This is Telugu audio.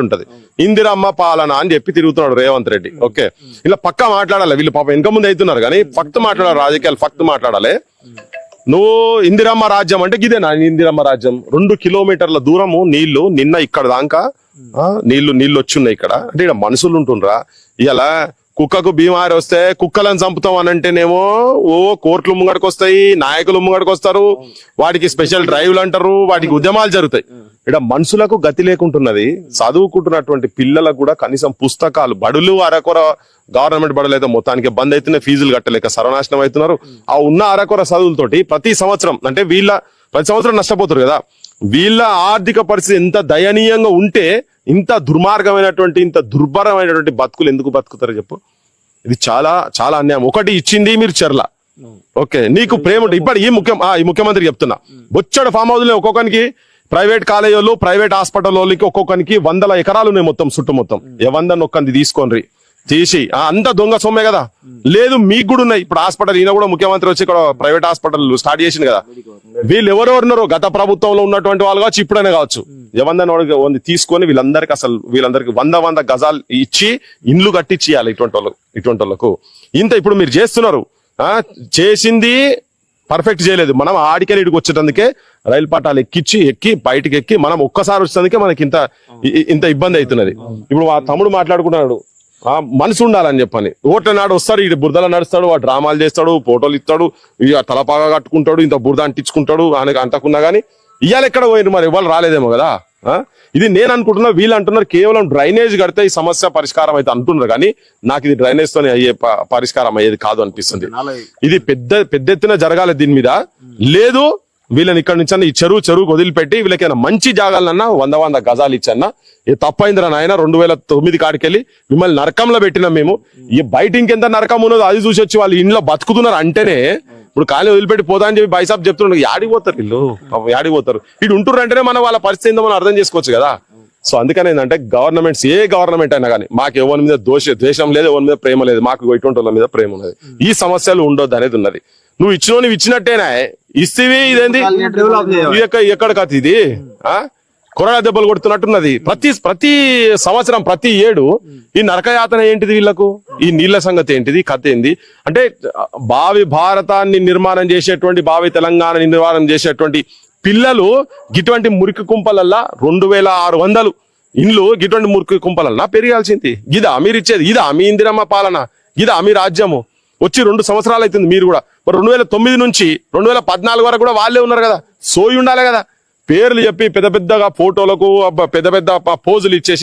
ఉంటది. ఇందిరమ్మ పాలన అని చెప్పి తిరుగుతున్నాడు రేవంత్ రెడ్డి. ఓకే, ఇలా పక్కా మాట్లాడాలి. వీళ్ళు పాప వెనక ముందు అవుతున్నారు కానీ ఫక్త్ మాట్లాడాలి, రాజకీయాలు ఫక్త్ మాట్లాడాలి. నువ్వు ఇందిరమ్మ రాజ్యం అంటే ఇదేనా ఇందిరమ్మ రాజ్యం? 2 కిలోమీటర్ల దూరము నీళ్లు, నిన్న ఇక్కడ దాకా నీళ్లు వచ్చున్నాయి ఇక్కడ. అంటే ఇక్కడ మనుషులు ఉంటుండ్రా? ఇలా కుక్కకు బీమారి వస్తే కుక్కలను చంపుతాం అని అంటేనేమో కోర్టులు ముంగడికి వస్తాయి, నాయకులు ముంగడికి వస్తారు, వాటికి స్పెషల్ డ్రైవ్లు అంటారు, వాటికి ఉద్యమాలు జరుగుతాయి. ఇక్కడ మనుషులకు గతి లేకుంటున్నది. చదువుకుంటున్నటువంటి పిల్లలకు కూడా కనీసం పుస్తకాలు, బడులు అరకొర గవర్నమెంట్ బడులు అయితే మొత్తానికి బంద్ అవుతున్నాయి, ఫీజులు కట్టలేక సర్వనాశనం అవుతున్నారు. ఆ ఉన్న అరకొర చదువులతోటి ప్రతి సంవత్సరం అంటే ప్రతి సంవత్సరం నష్టపోతారు కదా. వీళ్ళ ఆర్థిక పరిస్థితి ఎంత దయనీయంగా ఉంటే ఇంత దుర్మార్గమైనటువంటి, ఇంత దుర్భరమైనటువంటి బతుకులు ఎందుకు బతుకుతారు చెప్పు? ఇది చాలా చాలా అన్యాయం. ఒకటి ఇచ్చింది మీరు చెర్ల, ఓకే, నీకు ప్రేమ ఉంటుంది. ఇప్పుడు ఈ ముఖ్యమంత్రికి చెప్తున్నా, బొచ్చడు ఫామ్ హౌస్ ఒక్కొక్కరికి ప్రైవేట్ కాలేజీలు, ప్రైవేట్ హాస్పిటల్ వాళ్ళకి ఒక్కొక్కరికి 100 ఎకరాలు ఉన్నాయి మొత్తం చుట్టూ మొత్తం. 100 ఒక్కంది తీసుకోండి తీసి, అంత దొంగ సొమ్మే కదా. లేదు మీకు కూడా ఉన్నాయి. ఇప్పుడు హాస్పిటల్ ఈయన కూడా ముఖ్యమంత్రి వచ్చి ఇక్కడ ప్రైవేట్ హాస్పిటల్ స్టార్ట్ చేసింది కదా. వీళ్ళు ఎవరెవరున్నారో గత ప్రభుత్వంలో ఉన్నటువంటి వాళ్ళు కావచ్చు, ఇప్పుడైనా కావచ్చు, 100 తీసుకొని వీళ్ళందరికి 100 గజాలు ఇచ్చి ఇండ్లు కట్టించి ఇవ్వాలి ఇటువంటి వాళ్ళకు. ఇంత ఇప్పుడు మీరు చేస్తున్నారు, చేసింది పర్ఫెక్ట్ చేయలేదు. మనం ఆడికెళ్ళి ఇడికి వచ్చేటందుకే రైలు పట్టాలు ఎక్కి బయటకి ఎక్కి మనం ఒక్కసారి వచ్చేందుకే మనకి ఇంత ఇబ్బంది అవుతున్నది. ఇప్పుడు ఆ తమ్ముడు మాట్లాడుకుంటున్నాడు, మనసు ఉండాలని చెప్పని. ఓట్ల నాడు వస్తాడు, ఇటు బురదలో నడుస్తాడు, వాడు డ్రామాలు చేస్తాడు, ఫోటోలు ఇస్తాడు, ఇక తలపాగా కట్టుకుంటాడు, ఇంత బురద అంటించుకుంటాడు. ఆయనకు అంటకున్నా గానీ ఇవాళ ఎక్కడ పోయిన మరి ఇవాళ రాలేదేమో కదా. ఇది నేను అనుకుంటున్నా, వీళ్ళు అంటున్నారు కేవలం డ్రైనేజ్ కడితే ఈ సమస్య పరిష్కారం అయితే అంటున్నారు. కానీ నాకు ఇది డ్రైనేజ్ తోనే అయ్యే పరిష్కారం అయ్యేది కాదు అనిపిస్తుంది. ఇది పెద్ద ఎత్తున జరగాలి దీని మీద. లేదు వీళ్ళని ఇక్కడ నుంచి ఈ చెరువుకు వదిలిపెట్టి వీళ్ళకైనా మంచి జాగాలన్నా 100 గజాలు ఇచ్చన్నా ఇది తప్పైందిరా నాయన. 2009 కాడికెళ్ళి మిమ్మల్ని నరకంలో పెట్టినాం మేము. ఈ బయట ఇంకెంత నరకం ఉన్నదో అది చూసి వచ్చి వాళ్ళు ఇంట్లో బతుకుతున్నారు అంటేనే ఇప్పుడు ఖాళీ వదిలిపెట్టి పోతా అని చెప్పి బైసాబ్ చెప్తున్నారు. యాడిపోతారు వీళ్ళు, యాడిపోతారు? ఇటు ఉంటున్నారు అంటేనే మనం వాళ్ళ పరిస్థితి ఏందో మనం అర్థం చేసుకోవచ్చు కదా. సో అందుకని ఏంటంటే గవర్నమెంట్స్, ఏ గవర్నమెంట్ అయినా కానీ మాకు ఎవరి మీద ద్వేషం లేదు, ఎవరి మీద ప్రేమ లేదు, మాకు ఇటువంటి వాళ్ళ మీద ప్రేమ ఉన్నది. ఈ సమస్యలు ఉండొద్దు అనేది ఉన్నది. నువ్వు ఇచ్చినట్టేనా ఇస్తేవి ఇదేంది ఎక్కడ కథ ఇది? కొరడా దెబ్బలు కొడుతున్నట్టున్నది. ప్రతి సంవత్సరం ప్రతి ఏడు ఈ నరకయాతన ఏంటిది వీళ్లకు? ఈ నీళ్ల సంగతి ఏంటిది? కథ ఏంది? అంటే భావి భారతాన్ని నిర్మాణం చేసేటువంటి, భావి తెలంగాణ నిర్మాణం చేసేటువంటి పిల్లలు గిటువంటి మురికి కుంపలల్లా 2600 ఇండ్లు గిటువంటి మురికి కుంపలన్నా పెరిగాల్సింది. ఇదా మీరు ఇచ్చేది? ఇదా మీ ఇందిరమ్మ పాలన? ఇదా మీ రాజ్యము? వచ్చి 2 సంవత్సరాలు అవుతుంది. మీరు కూడా 2009 నుంచి 2014 వరకు కూడా వాళ్ళే ఉన్నారు కదా. సోయి ఉండాలి కదా. పేర్లు చెప్పి పెద్దగా ఫోటోలకు పెద్ద పోజులు ఇచ్చేసి